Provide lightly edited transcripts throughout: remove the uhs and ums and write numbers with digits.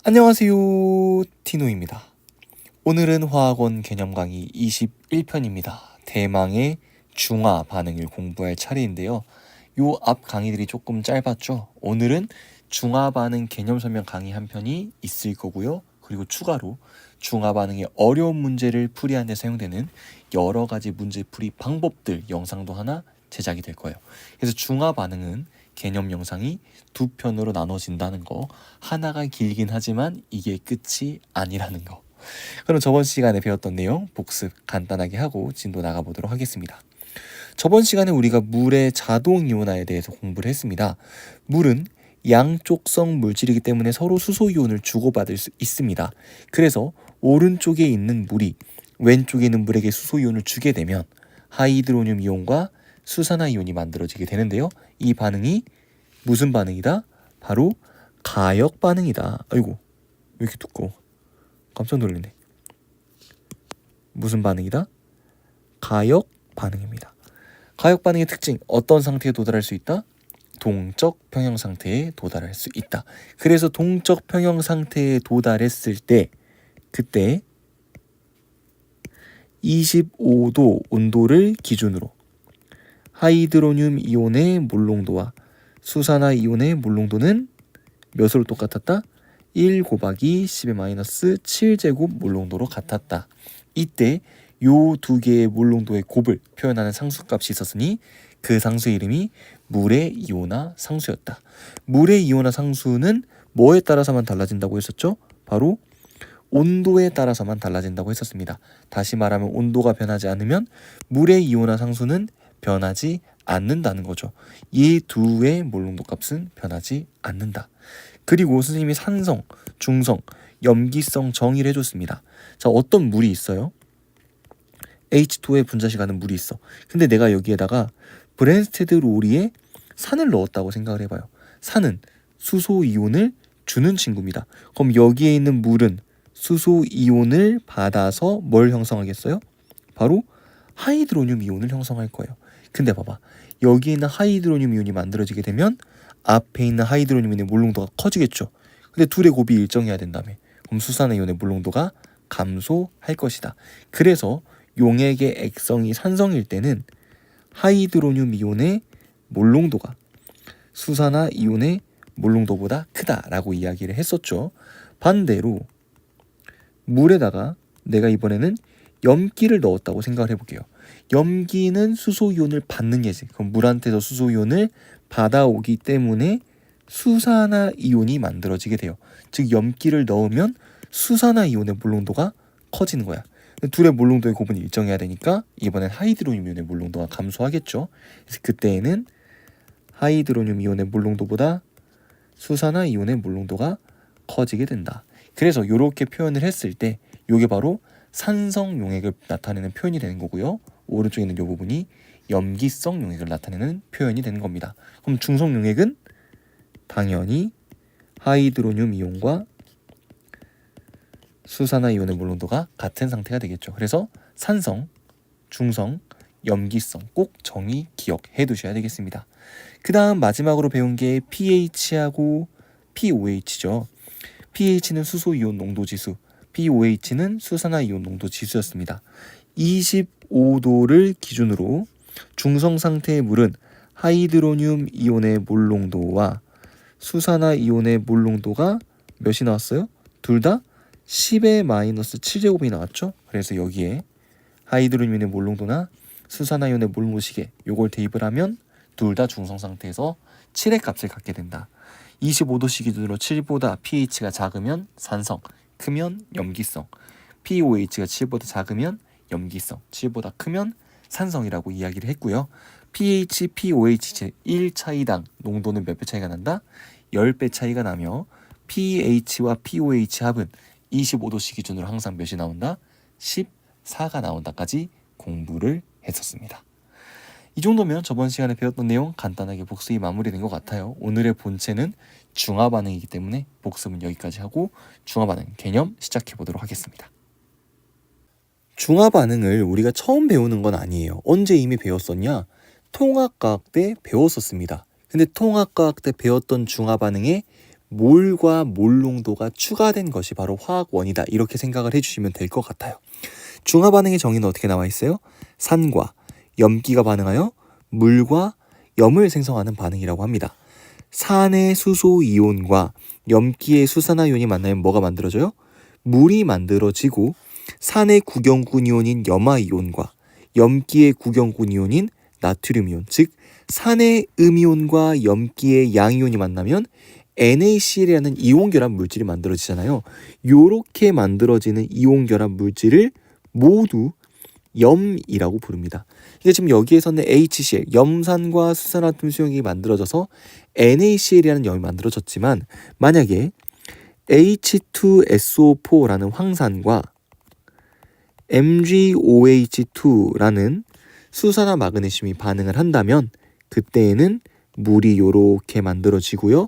안녕하세요, 티노입니다. 오늘은 화학원 개념 강의 21편입니다. 대망의 중화 반응을 공부할 차례인데요. 요 앞 강의들이 조금 짧았죠. 오늘은 중화 반응 개념 설명 강의 한 편이 있을 거고요. 그리고 추가로 중화 반응의 어려운 문제를 풀이하는 데 사용되는 여러 가지 문제풀이 방법들 영상도 하나 제작이 될 거예요. 그래서 중화 반응은 개념 영상이 두 편으로 나눠진다는 거, 하나가 길긴 하지만 이게 끝이 아니라는 거. 그럼 저번 시간에 배웠던 내용 복습 간단하게 하고 진도 나가보도록 하겠습니다. 저번 시간에 우리가 물의 자동 이온화에 대해서 공부를 했습니다. 물은 양쪽성 물질이기 때문에 서로 수소 이온을 주고받을 수 있습니다. 그래서 오른쪽에 있는 물이 왼쪽에 있는 물에게 수소 이온을 주게 되면 하이드로늄 이온과 수산화 이온이 만들어지게 되는데요. 이 반응이 무슨 반응이다? 바로 가역 반응이다. 아이고, 왜 이렇게 두꺼워? 깜짝 놀랐네. 무슨 반응이다? 가역 반응입니다. 가역 반응의 특징, 어떤 상태에 도달할 수 있다? 동적 평형 상태에 도달할 수 있다. 그래서 동적 평형 상태에 도달했을 때 그때 25도 온도를 기준으로 하이드로늄 이온의 몰농도와 수산화 이온의 몰농도는 몇으로 똑같았다? 1 곱하기 10의 마이너스 7제곱 몰농도로 같았다. 이때 요 두 개의 몰농도의 곱을 표현하는 상수값이 있었으니 그 상수의 이름이 물의 이온화 상수였다. 물의 이온화 상수는 뭐에 따라서만 달라진다고 했었죠? 바로 온도에 따라서만 달라진다고 했었습니다. 다시 말하면 온도가 변하지 않으면 물의 이온화 상수는 변하지 않는다는 거죠. 이 두의 몰농도 값은 변하지 않는다. 그리고 선생님이 산성, 중성, 염기성 정의를 해줬습니다. 자, 어떤 물이 있어요? H2에 분자식하는 물이 있어. 근데 내가 여기에다가 브랜스테드 로리에 산을 넣었다고 생각을 해봐요. 산은 수소 이온을 주는 친구입니다. 그럼 여기에 있는 물은 수소 이온을 받아서 뭘 형성하겠어요? 바로 하이드로늄 이온을 형성할 거예요. 근데 봐봐, 여기에 있는 하이드로늄 이온이 만들어지게 되면 앞에 있는 하이드로늄 이온의 몰농도가 커지겠죠. 근데 둘의 곱이 일정해야 된다며. 그럼 수산화 이온의 몰농도가 감소할 것이다. 그래서 용액의 액성이 산성일 때는 하이드로늄 이온의 몰농도가 수산화 이온의 몰농도보다 크다라고 이야기를 했었죠. 반대로 물에다가 내가 이번에는 염기를 넣었다고 생각을 해볼게요. 염기는 수소 이온을 받는 예지. 그럼 물한테서 수소 이온을 받아오기 때문에 수산화 이온이 만들어지게 돼요. 즉 염기를 넣으면 수산화 이온의 몰농도가 커지는 거야. 둘의 몰농도의 곱은 일정해야 되니까 이번엔 하이드로늄 이온의 몰농도가 감소하겠죠. 그래서 그때에는 하이드로늄 이온의 몰농도보다 수산화 이온의 몰농도가 커지게 된다. 그래서 이렇게 표현을 했을 때 이게 바로 산성 용액을 나타내는 표현이 되는 거고요. 오른쪽에 있는 이 부분이 염기성 용액을 나타내는 표현이 되는 겁니다. 그럼 중성 용액은 당연히 하이드로늄 이온과 수산화 이온의 몰농도가 같은 상태가 되겠죠. 그래서 산성, 중성, 염기성 꼭 정의 기억해 두셔야 되겠습니다. 그 다음 마지막으로 배운 게 pH하고 pOH죠. pH는 수소 이온 농도 지수, pOH는 수산화 이온 농도 지수였습니다. 25도를 기준으로 중성 상태의 물은 하이드로늄 이온의 몰농도와 수산화 이온의 몰농도가 몇이 나왔어요? 둘 다 10의 마이너스 7제곱이 나왔죠. 그래서 여기에 하이드로늄 이온의 몰농도나 수산화 이온의 몰농도 시계 요걸 대입을 하면 둘 다 중성 상태에서 7의 값을 갖게 된다. 25도씨 기준으로 7보다 pH가 작으면 산성, 크면 염기성, pOH가 7보다 작으면 염기성, 7보다 크면 산성이라고 이야기를 했고요. pH, pOH 1 차이당 농도는 몇 배 차이가 난다? 10배 차이가 나며 pH와 pOH 합은 25도씨 기준으로 항상 몇이 나온다? 14가 나온다까지 공부를 했었습니다. 이 정도면 저번 시간에 배웠던 내용 간단하게 복습이 마무리된 것 같아요. 오늘의 본체는 중화 반응이기 때문에 복습은 여기까지 하고 중화 반응 개념 시작해 보도록 하겠습니다. 중화 반응을 우리가 처음 배우는 건 아니에요. 언제 이미 배웠었냐? 통합과학 때 배웠었습니다. 근데 통합과학 때 배웠던 중화 반응의 몰과 몰농도가 추가된 것이 바로 화학원이다. 이렇게 생각을 해주시면 될 것 같아요. 중화 반응의 정의는 어떻게 나와 있어요? 산과 염기가 반응하여 물과 염을 생성하는 반응이라고 합니다. 산의 수소 이온과 염기의 수산화이온이 만나면 뭐가 만들어져요? 물이 만들어지고 산의 구경군 이온인 염화이온과 염기의 구경군 이온인 나트륨 이온, 즉 산의 음이온과 염기의 양이온이 만나면 NaCl이라는 이온결합 물질이 만들어지잖아요. 요렇게 만들어지는 이온결합 물질을 모두 염이라고 부릅니다. 그러니까 지금 여기에서는 HCl, 염산과 수산화탄 수용이 만들어져서 NaCl이라는 염이 만들어졌지만 만약에 H2SO4라는 황산과 MgOH2라는 수산화 마그네슘이 반응을 한다면 그때에는 물이 요렇게 만들어지고요.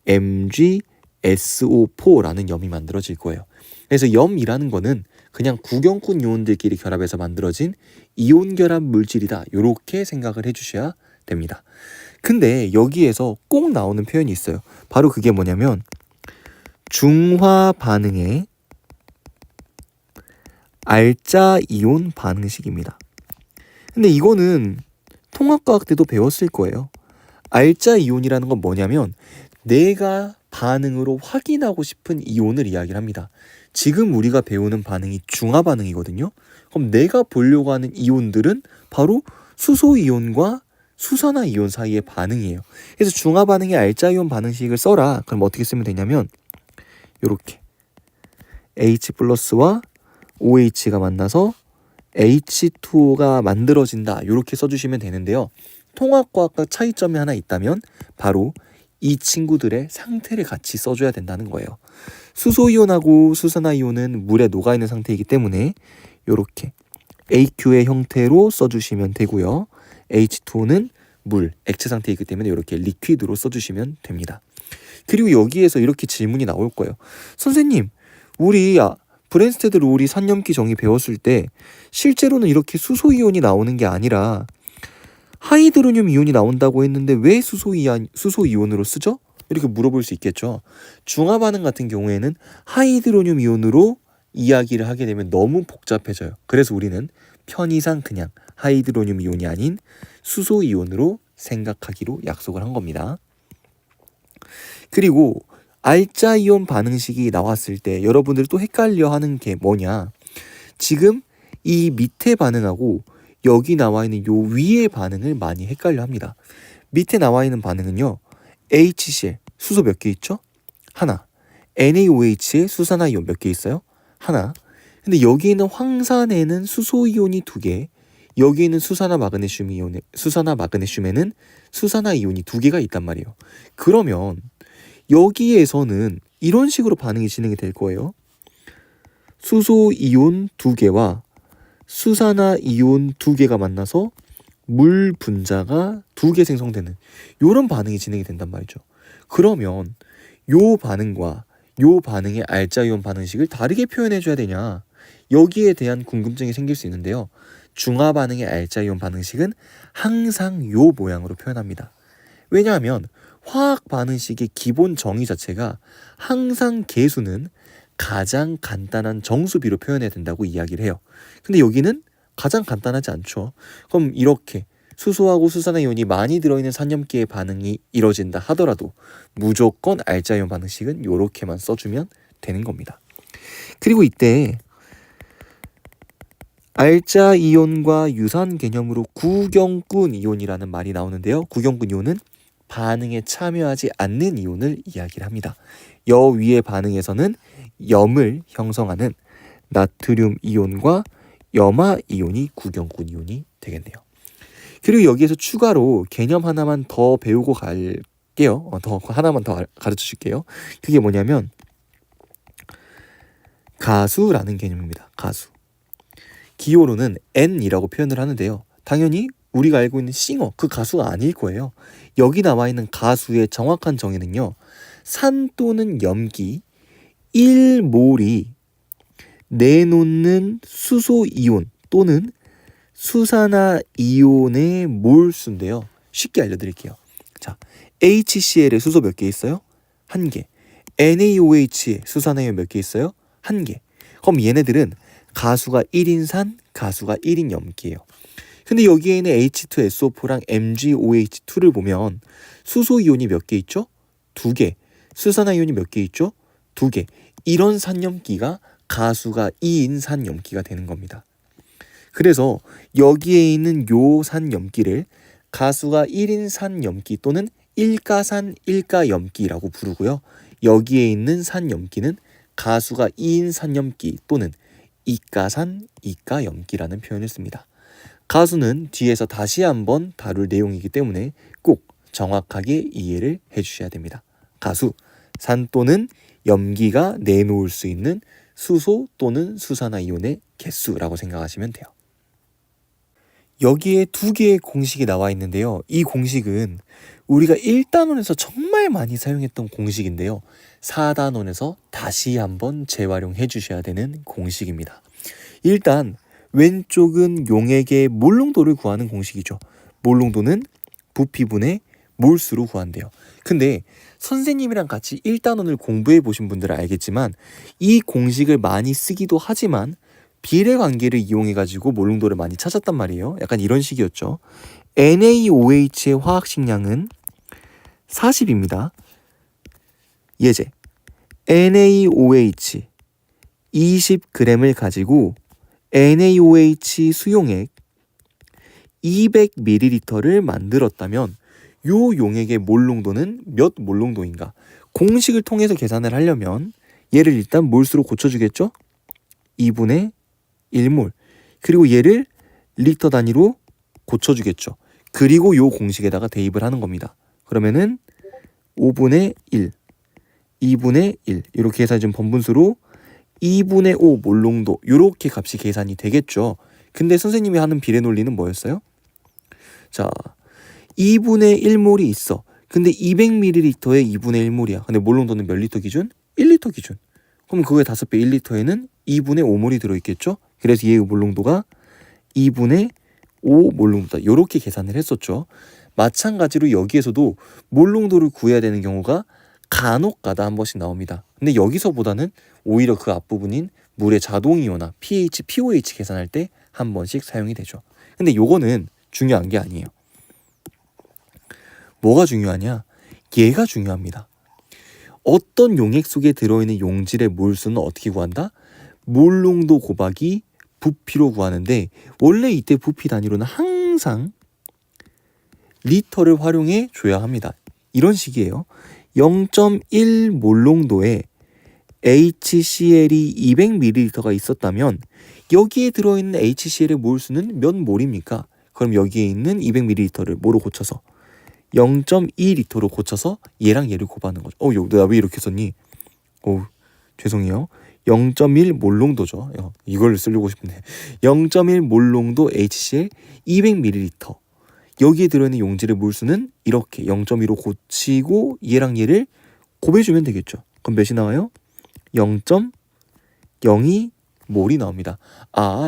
MgSO4라는 염이 만들어질 거예요. 그래서 염이라는 거는 그냥 구경꾼 이온들끼리 결합해서 만들어진 이온 결합 물질이다. 요렇게 생각을 해주셔야 됩니다. 근데 여기에서 꼭 나오는 표현이 있어요. 바로 그게 뭐냐면 중화 반응의 알자 이온 반응식입니다. 근데 이거는 통합과학 때도 배웠을 거예요. 알자 이온이라는 건 뭐냐면 내가 반응으로 확인하고 싶은 이온을 이야기를 합니다. 지금 우리가 배우는 반응이 중화 반응이거든요. 그럼 내가 보려고 하는 이온들은 바로 수소 이온과 수산화 이온 사이의 반응이에요. 그래서 중화 반응의 알자 이온 반응식을 써라. 그럼 어떻게 쓰면 되냐면 이렇게 H 플러스와 OH가 만나서 H2O가 만들어진다. 이렇게 써주시면 되는데요. 통합과학과 차이점이 하나 있다면 바로 이 친구들의 상태를 같이 써줘야 된다는 거예요. 수소이온하고 수산화이온은 물에 녹아있는 상태이기 때문에 이렇게 AQ의 형태로 써주시면 되고요. H2O는 물, 액체 상태이기 때문에 이렇게 리퀴드로 써주시면 됩니다. 그리고 여기에서 이렇게 질문이 나올 거예요. 선생님, 우리 브랜스테드 롤이 산염기 정의 배웠을 때 실제로는 이렇게 수소이온이 나오는 게 아니라 하이드로늄 이온이 나온다고 했는데 왜 수소이온으로 쓰죠? 이렇게 물어볼 수 있겠죠. 중화 반응 같은 경우에는 하이드로늄 이온으로 이야기를 하게 되면 너무 복잡해져요. 그래서 우리는 편의상 그냥 하이드로늄 이온이 아닌 수소이온으로 생각하기로 약속을 한 겁니다. 그리고 알자 이온 반응식이 나왔을 때 여러분들 또 헷갈려 하는 게 뭐냐? 지금 이 밑에 반응하고 여기 나와 있는 요 위의 반응을 많이 헷갈려 합니다. 밑에 나와 있는 반응은요. HCl, 수소 몇 개 있죠? 하나. NaOH에 수산화이온 몇 개 있어요? 하나. 근데 여기 있는 황산에는 수소이온이 2개, 여기 있는 수산화 마그네슘에는 수산화이온이 2개가 있단 말이에요. 그러면 여기에서는 이런 식으로 반응이 진행이 될 거예요. 수소이온 2개와 수산화이온 2개가 만나서 물 분자가 2개 생성되는 이런 반응이 진행이 된단 말이죠. 그러면 요 반응과 요 반응의 알자이온 반응식을 다르게 표현해 줘야 되냐? 여기에 대한 궁금증이 생길 수 있는데요. 중화 반응의 알자이온 반응식은 항상 요 모양으로 표현합니다. 왜냐하면 화학 반응식의 기본 정의 자체가 항상 계수는 가장 간단한 정수비로 표현해야 된다고 이야기를 해요. 근데 여기는 가장 간단하지 않죠. 그럼 이렇게 수소하고 수산화이온이 많이 들어있는 산염기의 반응이 이뤄진다 하더라도 무조건 알자이온 반응식은 이렇게만 써주면 되는 겁니다. 그리고 이때 알자이온과 유사한 개념으로 구경꾼 이온이라는 말이 나오는데요. 구경꾼 이온은 반응에 참여하지 않는 이온을 이야기를 합니다. 여 위의 반응에서는 염을 형성하는 나트륨 이온과 염화 이온이 구경꾼 이온이 되겠네요. 그리고 여기에서 추가로 개념 하나만 더 배우고 갈게요. 하나만 더 가르쳐 줄게요. 그게 뭐냐면 가수라는 개념입니다. 가수. 기호로는 N이라고 표현을 하는데요. 당연히 우리가 알고 있는 싱어, 그 가수가 아닐 거예요. 여기 나와 있는 가수의 정확한 정의는요. 산 또는 염기 1몰이 내놓는 수소이온 또는 수산화이온의 몰수인데요. 쉽게 알려드릴게요. 자, HCl에 수소 몇 개 있어요? 1개. NaOH에 수산화이온 몇 개 있어요? 1개. 그럼 얘네들은 가수가 1인 산, 가수가 1인 염기예요. 근데 여기에는 H2SO4랑 MgOH2를 보면 수소이온이 몇 개 있죠? 2개. 수산화이온이 몇 개 있죠? 2개. 이런 산염기가 가수가 2인 산염기가 되는 겁니다. 그래서 여기에 있는 요 산염기를 가수가 1인 산염기 또는 일가산 일가염기라고 부르고요. 여기에 있는 산염기는 가수가 2인 산염기 또는 이가산 이가염기라는 표현을 씁니다. 가수는 뒤에서 다시 한번 다룰 내용이기 때문에 꼭 정확하게 이해를 해주셔야 됩니다. 가수, 산 또는 염기가 내놓을 수 있는 수소 또는 수산화이온의 개수라고 생각하시면 돼요. 여기에 2개의 공식이 나와 있는데요. 이 공식은 우리가 1단원에서 정말 많이 사용했던 공식인데요. 4단원에서 다시 한번 재활용해 주셔야 되는 공식입니다. 일단 왼쪽은 용액의 몰농도를 구하는 공식이죠. 몰농도는 부피분의 몰수로 구한대요. 근데 선생님이랑 같이 1단원을 공부해 보신 분들은 알겠지만 이 공식을 많이 쓰기도 하지만 비례 관계를 이용해 가지고 몰농도를 많이 찾았단 말이에요. 약간 이런 식이었죠. NaOH의 화학식량은 40입니다. 예제 NaOH 20g을 가지고 NaOH 수용액 200ml를 만들었다면 요 용액의 몰농도는 몇 몰농도인가? 공식을 통해서 계산을 하려면 얘를 일단 몰수로 고쳐주겠죠? 2분의 1몰. 그리고 얘를 리터 단위로 고쳐주겠죠. 그리고 요 공식에다가 대입을 하는 겁니다. 그러면은 5분의 1, 2분의 1 이렇게 해서 좀 번분수로 2분의 5 몰농도 이렇게 값이 계산이 되겠죠. 근데 선생님이 하는 비례 논리는 뭐였어요? 자, 2분의 1몰이 있어. 근데 200ml에 2분의 1몰이야. 근데 몰농도는 몇 리터 기준? 1리터 기준. 그럼 그거의 5배 1리터에는 2분의 5몰이 들어있겠죠? 그래서 얘의 몰농도가 2분의 5 몰농도다. 이렇게 계산을 했었죠. 마찬가지로 여기에서도 몰농도를 구해야 되는 경우가 간혹가다 한 번씩 나옵니다. 근데 여기서보다는 오히려 그 앞부분인 물의 자동이온화 pH, pOH 계산할 때 한 번씩 사용이 되죠. 근데 요거는 중요한 게 아니에요. 뭐가 중요하냐? 얘가 중요합니다. 어떤 용액 속에 들어있는 용질의 몰수는 어떻게 구한다? 몰농도 곱하기 부피로 구하는데 원래 이때 부피 단위로는 항상 리터를 활용해 줘야 합니다. 이런 식이에요. 0.1 몰농도에 HCl이 200ml가 있었다면 여기에 들어있는 HCl의 몰수는 몇 몰입니까? 그럼 여기에 있는 200ml를 뭐로 고쳐서 0.2리터로 고쳐서 얘랑 얘를 곱하는 거죠. 나 왜 이렇게 썼니? 죄송해요. 0.1 몰농도죠. 이걸 쓰려고 싶은데 0.1 몰농도 HCl 200ml 여기에 들어있는 용질의 몰수는 이렇게 0.2로 고치고 얘랑 얘를 곱해주면 되겠죠. 그럼 몇이 나와요? 0.02몰이 나옵니다.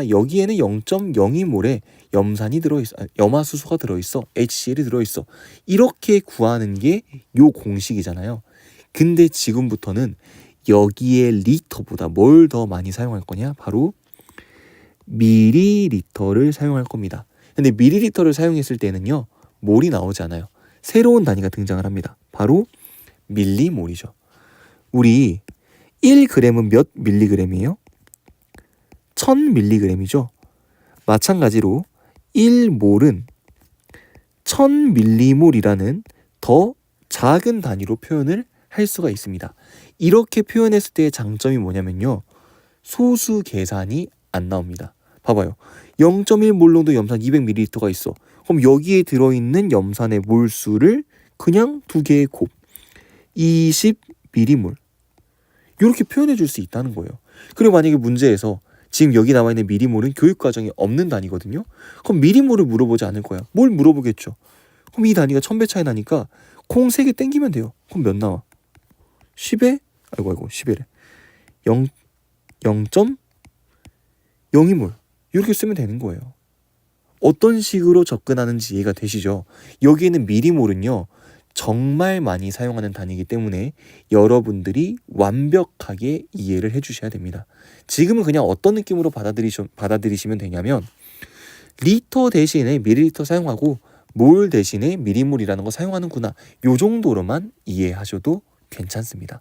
여기에는 0.02몰에 염산이 들어있어, 염화수소가 들어있어, HCl이 들어있어. 이렇게 구하는 게 요 공식이잖아요. 근데 지금부터는 여기에 리터보다 뭘 더 많이 사용할 거냐? 바로 미리리터를 사용할 겁니다. 근데 미리리터를 사용했을 때는요, 몰이 나오지 않아요. 새로운 단위가 등장을 합니다. 바로 밀리몰이죠. 우리 1g은 몇 밀리그램이에요? 1000mg이죠. 마찬가지로 1몰은 1000m몰이라는 더 작은 단위로 표현을 할 수가 있습니다. 이렇게 표현했을 때의 장점이 뭐냐면요. 소수 계산이 안 나옵니다. 봐봐요. 0.1 몰농도 염산 200ml가 있어. 그럼 여기에 들어있는 염산의 몰수를 그냥 2개의 곱 20m몰 이렇게 표현해 줄 수 있다는 거예요. 그리고 만약에 문제에서 지금 여기 나와 있는 미리몰은 교육과정에 없는 단위거든요. 그럼 미리몰을 물어보지 않을 거야. 뭘 물어보겠죠. 그럼 이 단위가 1000배 차이 나니까 콩 3개 땡기면 돼요. 그럼 몇 나와? 10에? 아이고 10에래. 0.02몰 이렇게 쓰면 되는 거예요. 어떤 식으로 접근하는지 이해가 되시죠? 여기에는 미리몰은요. 정말 많이 사용하는 단위이기 때문에 여러분들이 완벽하게 이해를 해주셔야 됩니다. 지금은 그냥 어떤 느낌으로 받아들이시면 되냐면 리터 대신에 밀리리터 사용하고 몰 대신에 미리몰이라는 거 사용하는구나, 요 정도로만 이해하셔도 괜찮습니다.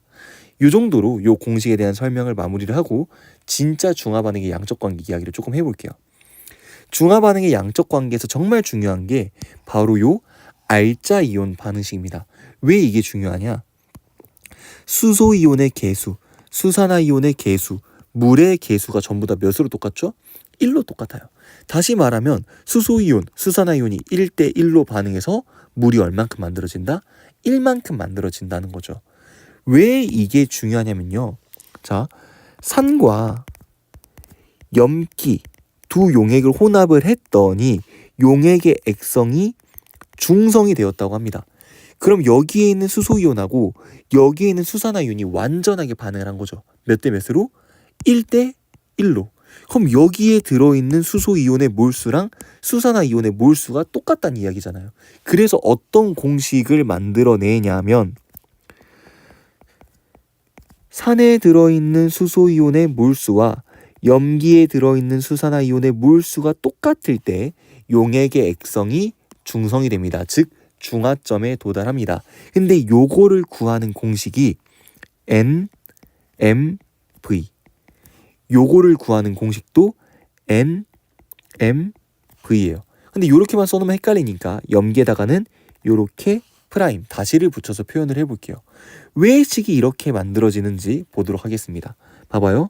요 정도로 요 공식에 대한 설명을 마무리를 하고 진짜 중화반응의 양적 관계 이야기를 조금 해볼게요. 중화반응의 양적 관계에서 정말 중요한 게 바로 요 알자 이온 반응식입니다. 왜 이게 중요하냐? 수소 이온의 개수, 수산화 이온의 개수, 물의 개수가 전부 다 몇으로 똑같죠? 1로 똑같아요. 다시 말하면 수소 이온, 수산화 이온이 1대 1로 반응해서 물이 얼만큼 만들어진다? 1만큼 만들어진다는 거죠. 왜 이게 중요하냐면요. 자, 산과 염기 두 용액을 혼합을 했더니 용액의 액성이 중성이 되었다고 합니다. 그럼 여기에 있는 수소이온하고 여기에 있는 수산화이온이 완전하게 반응을 한 거죠. 몇 대 몇으로? 1대 1로. 그럼 여기에 들어있는 수소이온의 몰수랑 수산화이온의 몰수가 똑같다는 이야기잖아요. 그래서 어떤 공식을 만들어내냐면 산에 들어있는 수소이온의 몰수와 염기에 들어있는 수산화이온의 몰수가 똑같을 때 용액의 액성이 중성이 됩니다. 즉 중화점에 도달합니다. 근데 요거를 구하는 공식이 NMV, 요거를 구하는 공식도 NMV예요. 근데 요렇게만 써놓으면 헷갈리니까 염기에다가는 요렇게 프라임 다시를 붙여서 표현을 해볼게요. 왜 식이 이렇게 만들어지는지 보도록 하겠습니다. 봐봐요.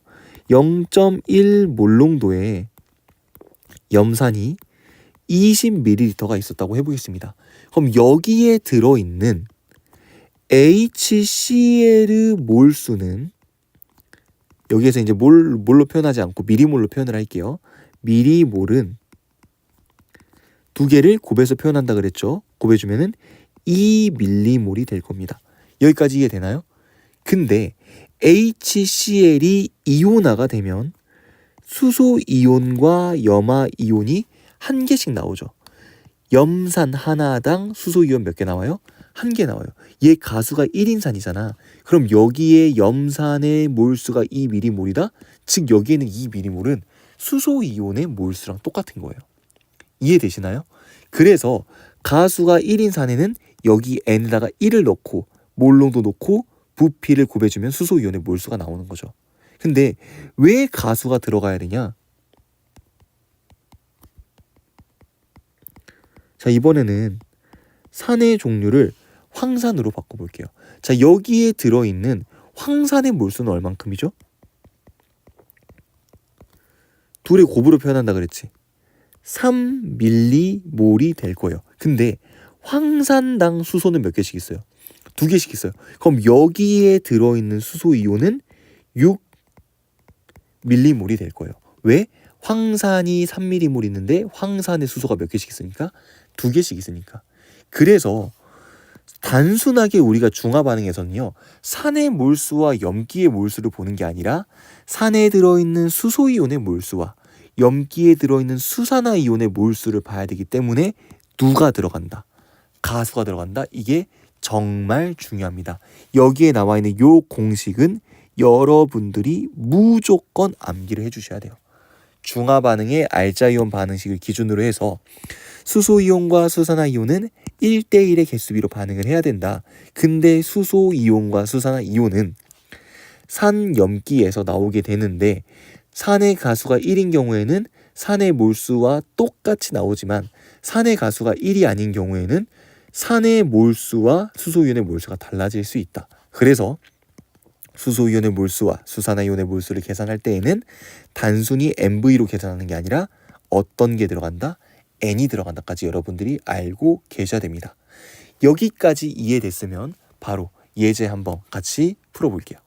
0.1 몰롱도의 염산이 20ml가 있었다고 해보겠습니다. 그럼 여기에 들어있는 HCl 몰수는 여기에서 이제 몰로 표현하지 않고 미리몰로 표현을 할게요. 미리몰은 두 개를 곱해서 표현한다 그랬죠. 곱해주면은 2밀리몰이 될 겁니다. 여기까지 이해되나요? 근데 HCl이 이온화가 되면 수소 이온과 염화 이온이 한 개씩 나오죠. 염산 하나당 수소 이온 몇 개 나와요? 한 개 나와요. 얘 가수가 1인산이잖아. 그럼 여기에 염산의 몰수가 2밀리몰이다? 즉 여기에는 2밀리몰은 수소 이온의 몰수랑 똑같은 거예요. 이해되시나요? 그래서 가수가 1인산에는 여기 N에다가 1을 넣고 몰롱도 넣고 부피를 곱해주면 수소 이온의 몰수가 나오는 거죠. 근데 왜 가수가 들어가야 되냐? 자, 이번에는 산의 종류를 황산으로 바꿔볼게요. 자, 여기에 들어있는 황산의 몰수는 얼만큼이죠? 둘의 곱으로 표현한다 그랬지. 3밀리몰이 될 거예요. 근데 황산당 수소는 몇 개씩 있어요? 2개씩 있어요. 그럼 여기에 들어있는 수소 이온은 6밀리몰이 될 거예요. 왜? 황산이 3밀리몰 있는데 황산의 수소가 몇 개씩 있으니까? 2개씩 있으니까. 그래서 단순하게 우리가 중화 반응에서는요, 산의 몰수와 염기의 몰수를 보는 게 아니라 산에 들어있는 수소 이온의 몰수와 염기에 들어있는 수산화 이온의 몰수를 봐야 되기 때문에 누가 들어간다? 가수가 들어간다? 이게 정말 중요합니다. 여기에 나와 있는 요 공식은 여러분들이 무조건 암기를 해주셔야 돼요. 중화 반응의 알자이온 반응식을 기준으로 해서 수소이온과 수산화이온은 1대1의 개수비로 반응을 해야 된다. 근데 수소이온과 수산화이온은 산염기에서 나오게 되는데 산의 가수가 1인 경우에는 산의 몰수와 똑같이 나오지만 산의 가수가 1이 아닌 경우에는 산의 몰수와 수소이온의 몰수가 달라질 수 있다. 그래서 수소이온의 몰수와 수산화이온의 몰수를 계산할 때에는 단순히 MV로 계산하는 게 아니라 어떤 게 들어간다? N이 들어간다까지 여러분들이 알고 계셔야 됩니다. 여기까지 이해됐으면 바로 예제 한번 같이 풀어볼게요.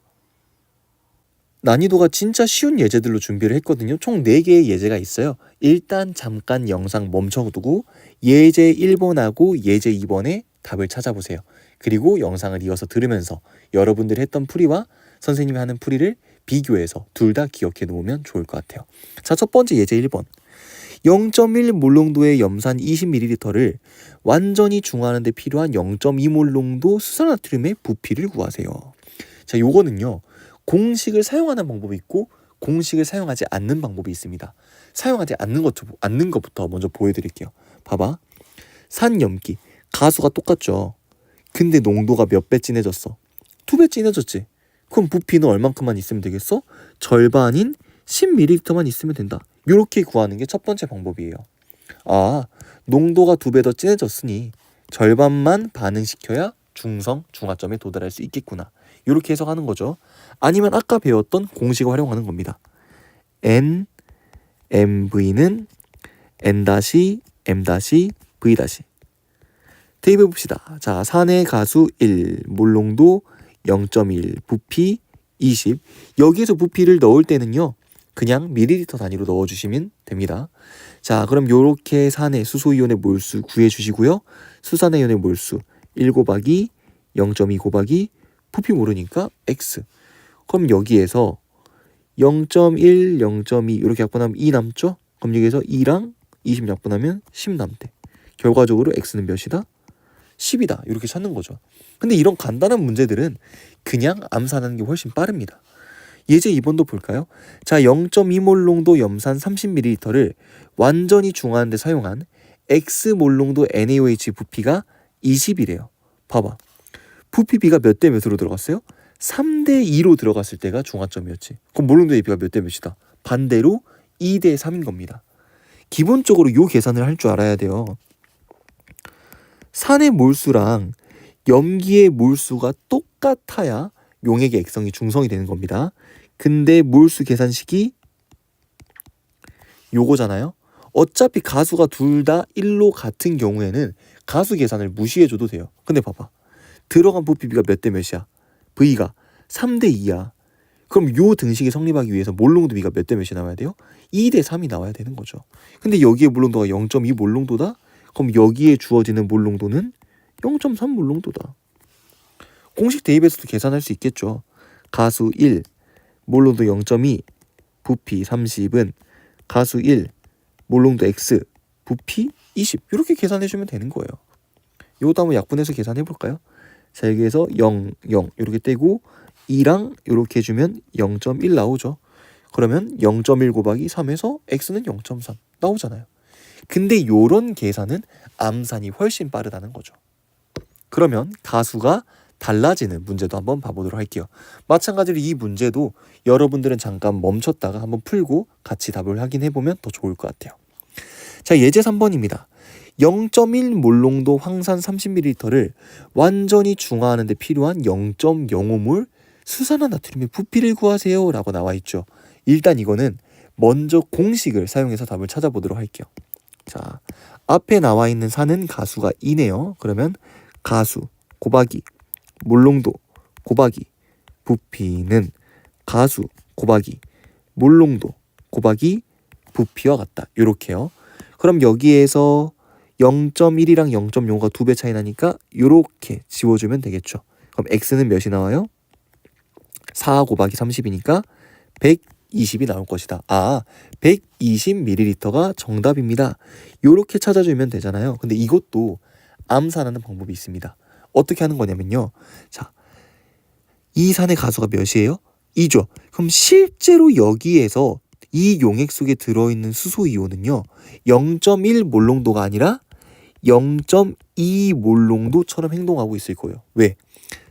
난이도가 진짜 쉬운 예제들로 준비를 했거든요. 총 4개의 예제가 있어요. 일단 잠깐 영상 멈춰두고 예제 1번하고 예제 2번에 답을 찾아보세요. 그리고 영상을 이어서 들으면서 여러분들이 했던 풀이와 선생님이 하는 풀이를 비교해서 둘 다 기억해 놓으면 좋을 것 같아요. 자, 첫 번째 예제 1번. 0.1 몰롱도의 염산 20ml를 완전히 중화하는 데 필요한 0.2 몰롱도 수산나트륨의 부피를 구하세요. 자, 요거는요. 공식을 사용하는 방법이 있고 공식을 사용하지 않는 방법이 있습니다. 사용하지 않는 것부터 먼저 보여드릴게요. 봐봐. 산염기. 가수가 똑같죠. 근데 농도가 몇 배 진해졌어? 2배 진해졌지. 그럼 부피는 얼만큼만 있으면 되겠어? 절반인 10ml만 있으면 된다. 이렇게 구하는 게 첫 번째 방법이에요. 아, 농도가 2배 더 진해졌으니 절반만 반응시켜야 중화점에 도달할 수 있겠구나. 이렇게 해석하는 거죠. 아니면 아까 배웠던 공식을 활용하는 겁니다. N, MV는 N-M-V-. 대입해 봅시다. 자, 산의 가수 1, 몰롱도 0.1, 부피 20. 여기에서 부피를 넣을 때는요. 그냥 밀리리터 단위로 넣어주시면 됩니다. 자, 그럼 요렇게 산의 수소이온의 몰수 구해주시고요. 수산화이온의 몰수 1 곱하기 0.2 곱하기 부피 모르니까 X. 그럼 여기에서 0.1, 0.2 이렇게 약분하면 2 남죠? 그럼 여기에서 2랑 20 약분하면 10 남대. 결과적으로 X는 몇이다? 10이다. 이렇게 찾는 거죠. 근데 이런 간단한 문제들은 그냥 암산하는 게 훨씬 빠릅니다. 예제 2번도 볼까요? 자, 0.2몰 농도 염산 30ml를 완전히 중화하는 데 사용한 X몰 농도 NaOH 부피가 20이래요. 봐봐. 부피 B가 몇 대 몇으로 들어갔어요? 3대 2로 들어갔을 때가 중화점이었지. 그럼 몰농도의 B가 몇 대 몇이다? 반대로 2대 3인 겁니다. 기본적으로 요 계산을 할 줄 알아야 돼요. 산의 몰수랑 염기의 몰수가 똑같아야 용액의 액성이 중성이 되는 겁니다. 근데 몰수 계산식이 요거잖아요. 어차피 가수가 둘 다 1로 같은 경우에는 가수 계산을 무시해줘도 돼요. 근데 봐봐. 들어간 부피비가 몇 대 몇이야? V가 3대 2야. 그럼 요 등식이 성립하기 위해서 몰농도 B가 몇 대 몇이 나와야 돼요? 2대 3이 나와야 되는 거죠. 근데 여기에 몰농도가 0.2 몰농도다? 그럼 여기에 주어지는 몰농도는 0.3 몰농도다. 공식 대입에서도 계산할 수 있겠죠. 가수 1, 몰농도 0.2, 부피 30은 가수 1, 몰농도 X, 부피 20 이렇게 계산해주면 되는 거예요. 이것도 한번 약분해서 계산해볼까요? 자, 여기에서 0, 0 이렇게 떼고 2랑 이렇게 해주면 0.1 나오죠. 그러면 0.1 곱하기 3에서 X는 0.3 나오잖아요. 근데 요런 계산은 암산이 훨씬 빠르다는 거죠. 그러면 가수가 달라지는 문제도 한번 봐보도록 할게요. 마찬가지로 이 문제도 여러분들은 잠깐 멈췄다가 한번 풀고 같이 답을 확인해보면 더 좋을 것 같아요. 자, 예제 3번입니다. 0.1 몰농도 황산 30ml를 완전히 중화하는 데 필요한 0.05몰 수산화나트륨의 부피를 구하세요 라고 나와 있죠. 일단 이거는 먼저 공식을 사용해서 답을 찾아보도록 할게요. 자, 앞에 나와 있는 산은 가수가 2네요. 그러면 가수 곱하기 몰농도 곱하기 부피는 가수 곱하기 몰농도 곱하기 부피와 같다. 이렇게요. 그럼 여기에서 0.1이랑 0.05가 2배 차이 나니까 이렇게 지워주면 되겠죠. 그럼 X는 몇이 나와요? 4 곱하기 30이니까 120이 나올 것이다. 아, 120ml가 정답입니다. 이렇게 찾아주면 되잖아요. 근데 이것도 암산하는 방법이 있습니다. 어떻게 하는 거냐면요. 자, 이 산의 가수가 몇이에요? 2죠. 그럼 실제로 여기에서 이 용액 속에 들어있는 수소이온은요. 0.1 몰농도가 아니라 0.2 몰농도처럼 행동하고 있을 거예요. 왜?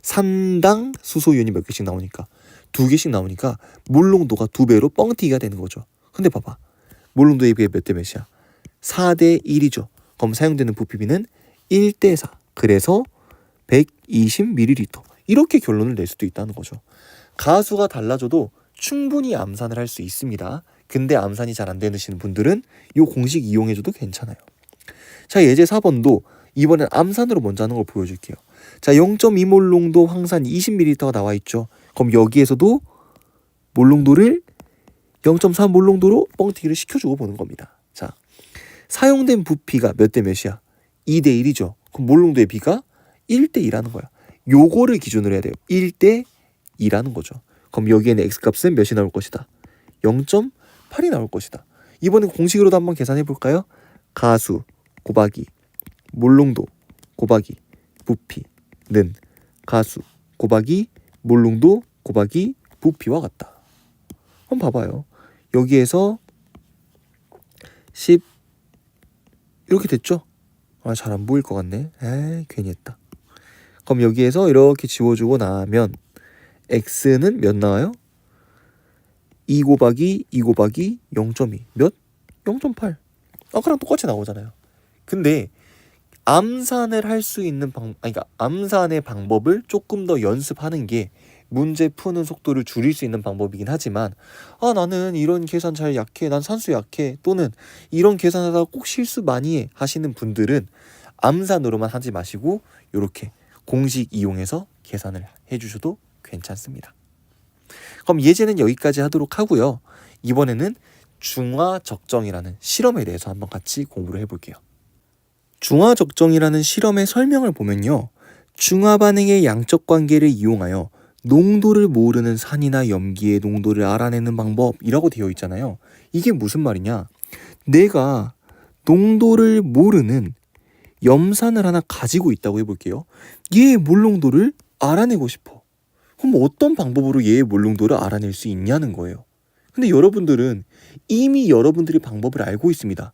산당 수소이온이 몇 개씩 나오니까 2개씩 나오니까 몰농도가 2배로 뻥튀기가 되는 거죠. 근데 봐봐. 몰농도에 비해 몇 대 몇이야? 4대 1이죠. 그럼 사용되는 부피비는 1대 4. 그래서 120ml. 이렇게 결론을 낼 수도 있다는 거죠. 가수가 달라져도 충분히 암산을 할 수 있습니다. 근데 암산이 잘 안 되시는 분들은 이 공식 이용해줘도 괜찮아요. 자, 예제 4번도 이번엔 암산으로 먼저 하는 걸 보여줄게요. 자, 0.2몰 농도 황산 20ml가 나와 있죠. 그럼 여기에서도 몰농도를 0.3몰 농도로 뻥튀기를 시켜주고 보는 겁니다. 자, 사용된 부피가 몇 대 몇이야? 2대 1이죠. 그럼 몰농도의 B가 1대 2라는 거야. 요거를 기준으로 해야 돼요. 1대 2라는 거죠. 그럼 여기에는 X값은 몇이 나올 것이다? 0.8이 나올 것이다. 이번엔 공식으로도 한번 계산해 볼까요? 가수 곱하기 몰롱도 곱하기 부피는 가수 곱하기 몰롱도 곱하기 부피와 같다. 한번 봐봐요. 여기에서 10 이렇게 됐죠? 잘 안 보일 것 같네. 괜히 했다. 그럼 여기에서 이렇게 지워주고 나면 x는 몇 나와요? 2 곱하기 2 곱하기 0.2 몇? 0.8. 아까랑 똑같이 나오잖아요. 근데 암산을 할 수 있는 그러니까 암산의 방법을 조금 더 연습하는 게 문제 푸는 속도를 줄일 수 있는 방법이긴 하지만 나는 이런 계산 잘 약해, 난 산수 약해, 또는 이런 계산하다가 꼭 실수 많이 해 하시는 분들은 암산으로만 하지 마시고 이렇게 공식 이용해서 계산을 해주셔도 괜찮습니다. 그럼 예제는 여기까지 하도록 하고요. 이번에는 중화적정이라는 실험에 대해서 한번 같이 공부를 해볼게요. 중화적정이라는 실험의 설명을 보면요. 중화반응의 양적 관계를 이용하여 농도를 모르는 산이나 염기의 농도를 알아내는 방법이라고 되어 있잖아요. 이게 무슨 말이냐? 내가 농도를 모르는 염산을 하나 가지고 있다고 해볼게요. 얘의 몰농도를 알아내고 싶어. 그럼 어떤 방법으로 얘의 몰농도를 알아낼 수 있냐는 거예요. 근데 여러분들은 이미 여러분들이 방법을 알고 있습니다.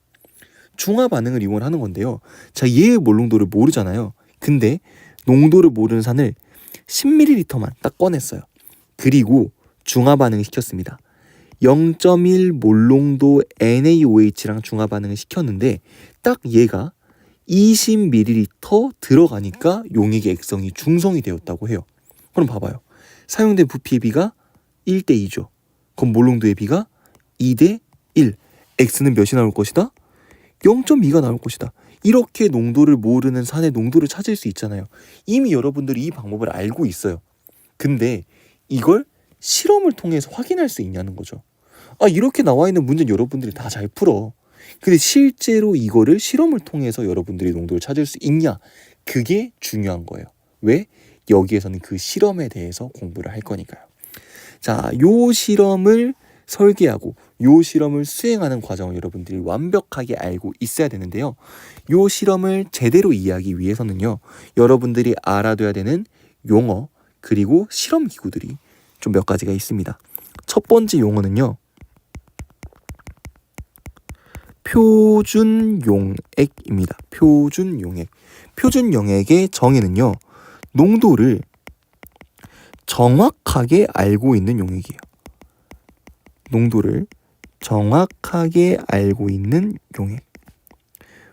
중화 반응을 이용하는 건데요. 자, 얘의 몰농도를 모르잖아요. 근데 농도를 모르는 산을 10ml만 딱 꺼냈어요. 그리고 중화 반응을 시켰습니다. 0.1 몰농도 NaOH랑 중화 반응을 시켰는데 딱 얘가 20ml 들어가니까 용액의 액성이 중성이 되었다고 해요. 그럼 봐봐요. 사용된 부피의 비가 1:2죠. 그럼 몰농도의 비가 2:1. X는 몇이 나올 것이다? 0.2가 나올 것이다. 이렇게 농도를 모르는 산의 농도를 찾을 수 있잖아요. 이미 여러분들이 이 방법을 알고 있어요. 근데 이걸 실험을 통해서 확인할 수 있냐는 거죠. 이렇게 나와 있는 문제는 여러분들이 다 잘 풀어. 근데 실제로 이거를 실험을 통해서 여러분들이 농도를 찾을 수 있냐? 그게 중요한 거예요. 왜? 여기에서는 그 실험에 대해서 공부를 할 거니까요. 자, 요 실험을 설계하고 요 실험을 수행하는 과정을 여러분들이 완벽하게 알고 있어야 되는데요. 요 실험을 제대로 이해하기 위해서는요. 여러분들이 알아둬야 되는 용어 그리고 실험 기구들이 좀 몇 가지가 있습니다. 첫 번째 용어는요. 표준용액입니다. 표준용액. 표준용액의 정의는요. 농도를 정확하게 알고 있는 용액이에요. 농도를 정확하게 알고 있는 용액.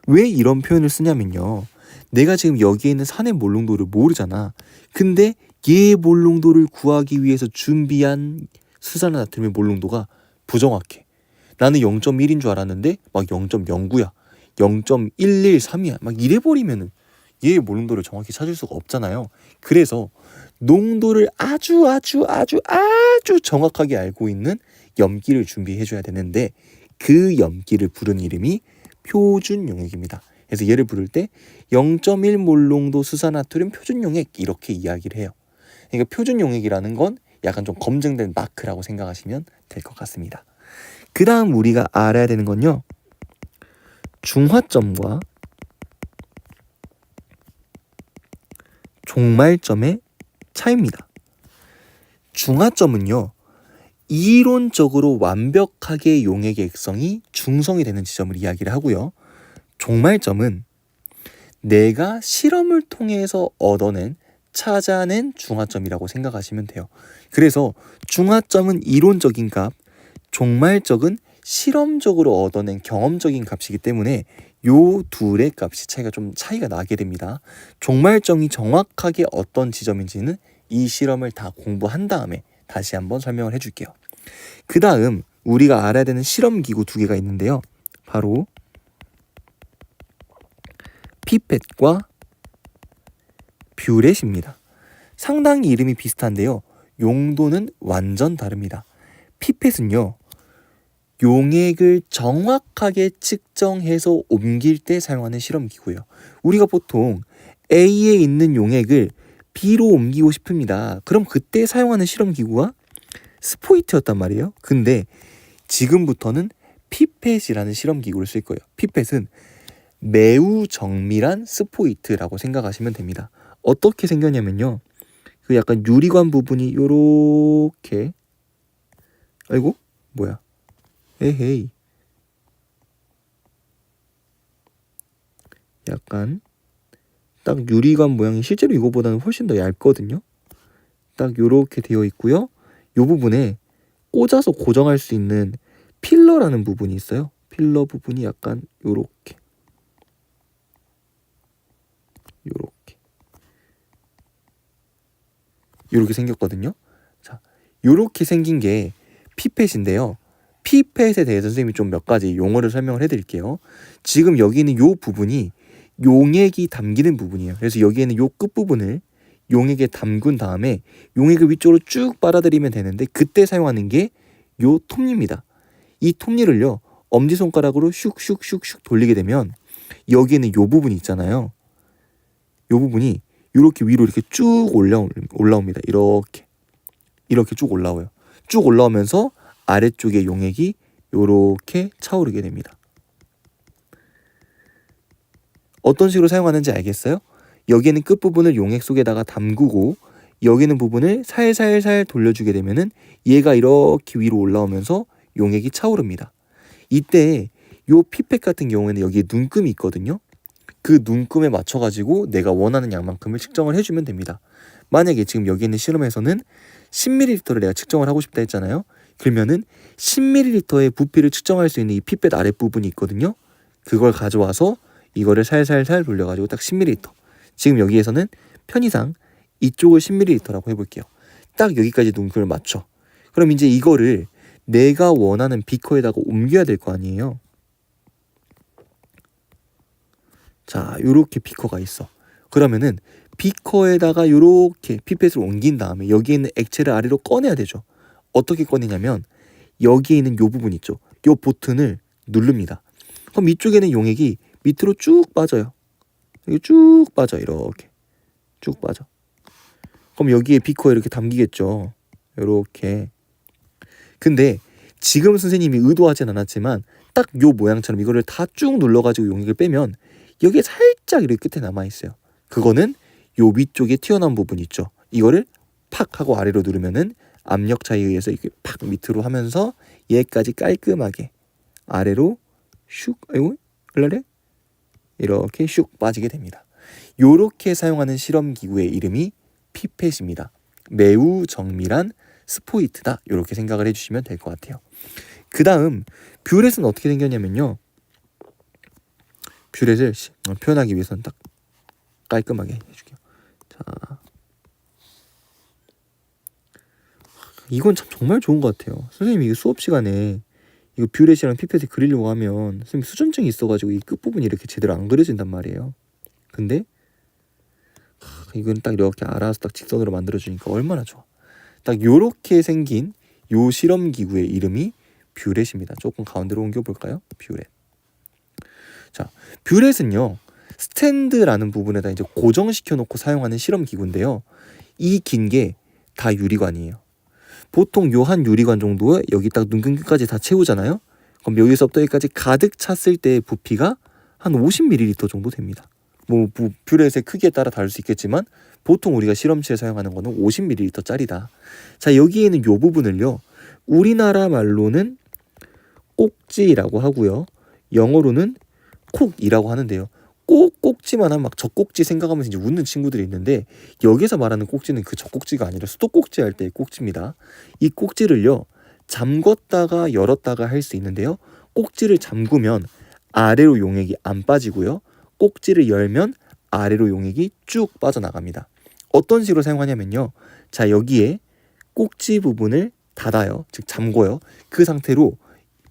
왜 이런 표현을 쓰냐면요. 내가 지금 여기에 있는 산의 몰농도를 모르잖아. 근데 얘의 몰농도를 구하기 위해서 준비한 수산화나트륨의 몰농도가 부정확해. 나는 0.1인 줄 알았는데 막 0.09야. 0.113이야. 막 이래버리면은 얘의 몰농도를 정확히 찾을 수가 없잖아요. 그래서 농도를 아주 정확하게 알고 있는 염기를 준비해 줘야 되는데 그 염기를 부르는 이름이 표준용액입니다. 그래서 얘를 부를 때 0.1 몰농도 수산화트륨 표준용액 이렇게 이야기를 해요. 그러니까 표준용액이라는 건 약간 좀 검증된 마크라고 생각하시면 될 것 같습니다. 그 다음 우리가 알아야 되는 건요. 중화점과 종말점의 차이입니다. 중화점은요. 이론적으로 완벽하게 용액의 액성이 중성이 되는 지점을 이야기를 하고요. 종말점은 내가 실험을 통해서 찾아낸 중화점이라고 생각하시면 돼요. 그래서 중화점은 이론적인 값, 종말점은 실험적으로 얻어낸 경험적인 값이기 때문에 요 둘의 값이 차이가 나게 됩니다. 종말점이 정확하게 어떤 지점인지는 이 실험을 다 공부한 다음에 다시 한번 설명을 해줄게요. 그 다음 우리가 알아야 되는 실험기구 2개가 있는데요. 바로 피펫과 뷰렛입니다. 상당히 이름이 비슷한데요. 용도는 완전 다릅니다. 피펫은요. 용액을 정확하게 측정해서 옮길 때 사용하는 실험기구예요. 우리가 보통 A에 있는 용액을 B로 옮기고 싶습니다. 그럼 그때 사용하는 실험기구가 스포이트였단 말이에요. 근데 지금부터는 피펫이라는 실험 기구를 쓸 거예요. 피펫은 매우 정밀한 스포이트라고 생각하시면 됩니다. 어떻게 생겼냐면요. 그 약간 유리관 부분이 요렇게, 아이고 뭐야, 에헤이, 약간 딱 유리관 모양이 실제로 이거보다는 훨씬 더 얇거든요. 딱 요렇게 되어 있고요. 요 부분에 꽂아서 고정할 수 있는 필러라는 부분이 있어요. 필러 부분이 약간 요렇게 요렇게 생겼거든요. 자, 요렇게 생긴 게 피펫인데요. 피펫에 대해서 선생님이 좀 몇 가지 용어를 설명을 해드릴게요. 지금 여기 있는 요 부분이 용액이 담기는 부분이에요. 그래서 여기에는 요 끝부분을 용액에 담근 다음에 용액을 위쪽으로 쭉 빨아들이면 되는데, 그때 사용하는 게 요 톱니입니다. 이 톱니를요, 엄지손가락으로 슉슉슉슉 돌리게 되면 여기에는 요 부분이 있잖아요. 요 부분이 이렇게 위로 이렇게 쭉 올라옵니다. 이렇게 쭉 올라와요. 쭉 올라오면서 아래쪽에 용액이 이렇게 차오르게 됩니다. 어떤 식으로 사용하는지 알겠어요? 여기에는 끝부분을 용액 속에다가 담그고 여기는 부분을 살살살 돌려주게 되면은 얘가 이렇게 위로 올라오면서 용액이 차오릅니다. 이때 요 피펫 같은 경우에는 여기에 눈금이 있거든요. 그 눈금에 맞춰가지고 내가 원하는 양만큼을 측정을 해주면 됩니다. 만약에 지금 여기 있는 실험에서는 10ml를 내가 측정을 하고 싶다 했잖아요. 그러면은 10ml의 부피를 측정할 수 있는 이 피펫 아랫부분이 있거든요. 그걸 가져와서 이거를 살살살 돌려가지고 딱 10ml. 지금 여기에서는 편의상 이쪽을 10ml라고 해볼게요. 딱 여기까지 눈금을 맞춰. 그럼 이제 이거를 내가 원하는 비커에다가 옮겨야 될 거 아니에요. 자, 요렇게 비커가 있어. 그러면은 비커에다가 요렇게 피펫을 옮긴 다음에 여기에 있는 액체를 아래로 꺼내야 되죠. 어떻게 꺼내냐면 여기에 있는 요 부분 있죠. 요 버튼을 누릅니다. 그럼 이쪽에는 용액이 밑으로 쭉 빠져요. 여기 쭉 빠져. 이렇게 쭉 빠져. 그럼 여기에 비커에 이렇게 담기겠죠. 요렇게. 근데 지금 선생님이 의도하진 않았지만 딱 요 모양처럼 이거를 다 쭉 눌러가지고 용액을 빼면 여기에 살짝 이렇게 끝에 남아있어요. 그거는 요 위쪽에 튀어나온 부분 있죠. 이거를 팍 하고 아래로 누르면은 압력 차에 의해서 이렇게 팍 밑으로 하면서 얘까지 깔끔하게 아래로 슉, 아이고, 얼라래? 이렇게 슉 빠지게 됩니다. 요렇게 사용하는 실험 기구의 이름이 피펫입니다. 매우 정밀한 스포이트다. 요렇게 생각을 해주시면 될 것 같아요. 그 다음 뷰렛은 어떻게 생겼냐면요. 뷰렛을 표현하기 위해서는 딱 깔끔하게 해줄게요. 자, 이건 참 정말 좋은 것 같아요. 선생님이 이거 수업 시간에 이거 뷰렛이랑 피펫을 그리려고 하면 선생님 수전증이 있어가지고 이 끝부분이 이렇게 제대로 안 그려진단 말이에요. 근데 이건 딱 이렇게 알아서 딱 직선으로 만들어주니까 얼마나 좋아. 딱 요렇게 생긴 요 실험 기구의 이름이 뷰렛입니다. 조금 가운데로 옮겨볼까요? 뷰렛. 자, 뷰렛은요, 스탠드라는 부분에다 이제 고정시켜 놓고 사용하는 실험 기구인데요. 이 긴 게 다 유리관이에요. 보통 요 한 유리관 정도에 여기 딱 눈금 끝까지 다 채우잖아요. 그럼 여기서부터 여기까지 가득 찼을 때의 부피가 한 50ml 정도 됩니다. 뭐 뷰렛의 크기에 따라 다를 수 있겠지만 보통 우리가 실험실에 사용하는 거는 50ml짜리다. 자, 여기에는 요 부분을요, 우리나라 말로는 꼭지라고 하고요, 영어로는 콕이라고 하는데요. 꼭 꼭지만 하면 막 젖꼭지 생각하면서 이제 웃는 친구들이 있는데, 여기서 말하는 꼭지는 그 젖꼭지가 아니라 수도꼭지 할 때의 꼭지입니다. 이 꼭지를요, 잠궜다가 열었다가 할 수 있는데요. 꼭지를 잠그면 아래로 용액이 안 빠지고요. 꼭지를 열면 아래로 용액이 쭉 빠져나갑니다. 어떤 식으로 사용하냐면요. 자, 여기에 꼭지 부분을 닫아요. 즉 잠궈요. 그 상태로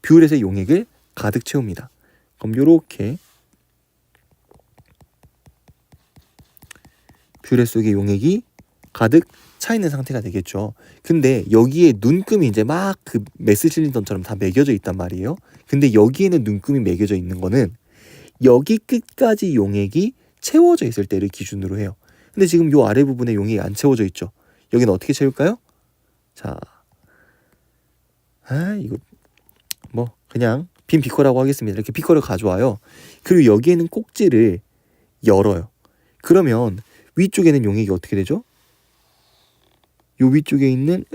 뷰렛의 용액을 가득 채웁니다. 그럼 요렇게 뷰렛 속에 용액이 가득 차 있는 상태가 되겠죠. 근데 여기에 눈금이 이제 막 그 메스 실린더처럼 다 매겨져 있단 말이에요. 근데 여기에는 눈금이 매겨져 있는 거는 여기 끝까지 용액이 채워져 있을 때를 기준으로 해요. 근데 지금 요 아래 부분에 용액이 안 채워져 있죠. 여기는 어떻게 채울까요? 자, 이거 뭐 그냥 빈 비커라고 하겠습니다. 이렇게 비커를 가져와요. 그리고 여기에는 꼭지를 열어요. 그러면 위쪽에는 용액이 어떻게 되죠? 요 위쪽에 있는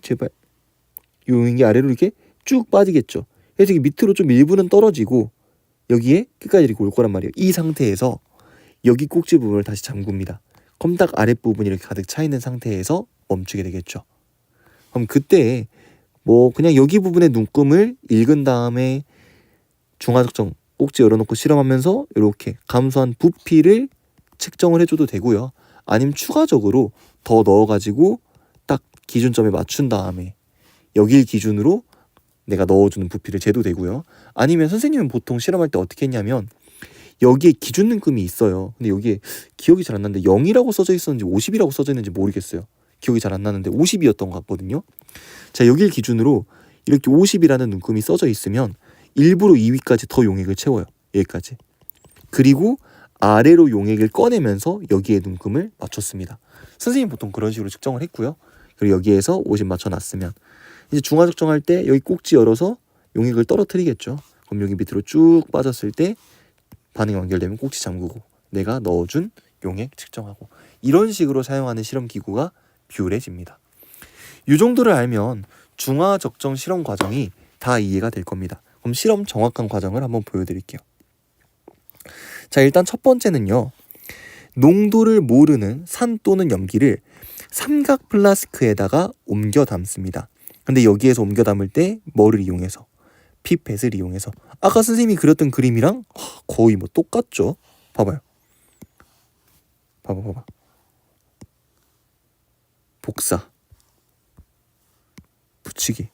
제발 용액이 아래로 이렇게 쭉 빠지겠죠. 그래서 이게 밑으로 좀 일부는 떨어지고 여기에 끝까지 이렇게 올 거란 말이에요. 이 상태에서 여기 꼭지 부분을 다시 잠굽니다. 그럼 딱 아랫부분이 이렇게 가득 차 있는 상태에서 멈추게 되겠죠. 그럼 그때 뭐 그냥 여기 부분의 눈금을 읽은 다음에 중화적정 꼭지 열어놓고 실험하면서 이렇게 감소한 부피를 측정을 해줘도 되고요. 아니면 추가적으로 더 넣어가지고 딱 기준점에 맞춘 다음에 여길 기준으로 내가 넣어주는 부피를 재도 되고요. 아니면 선생님은 보통 실험할 때 어떻게 했냐면 여기에 기준 눈금이 있어요. 근데 여기에 기억이 잘 안 나는데 0이라고 써져 있었는지 50이라고 써져 있는지 모르겠어요. 기억이 잘 안 나는데 50이었던 것 같거든요. 자, 여길 기준으로 이렇게 50이라는 눈금이 써져 있으면 일부러 2위까지 더 용액을 채워요. 여기까지. 그리고 아래로 용액을 꺼내면서 여기에 눈금을 맞췄습니다. 선생님 보통 그런 식으로 측정을 했고요. 그리고 여기에서 50 맞춰놨으면 이제 중화 측정할 때 여기 꼭지 열어서 용액을 떨어뜨리겠죠. 그럼 여기 밑으로 쭉 빠졌을 때 반응이 완결되면 꼭지 잠그고 내가 넣어준 용액 측정하고 이런 식으로 사용하는 실험 기구가 뷰렛입니다. 이 정도를 알면 중화 적정 실험 과정이 다 이해가 될 겁니다. 그럼 실험 정확한 과정을 한번 보여드릴게요. 자, 일단 첫 번째는요. 농도를 모르는 산 또는 염기를 삼각 플라스크에다가 옮겨 담습니다. 근데 여기에서 옮겨 담을 때 뭐를 이용해서? 피펫을 이용해서. 아까 선생님이 그렸던 그림이랑 거의 뭐 똑같죠? 봐봐요. 봐봐. 복사. 붙이기.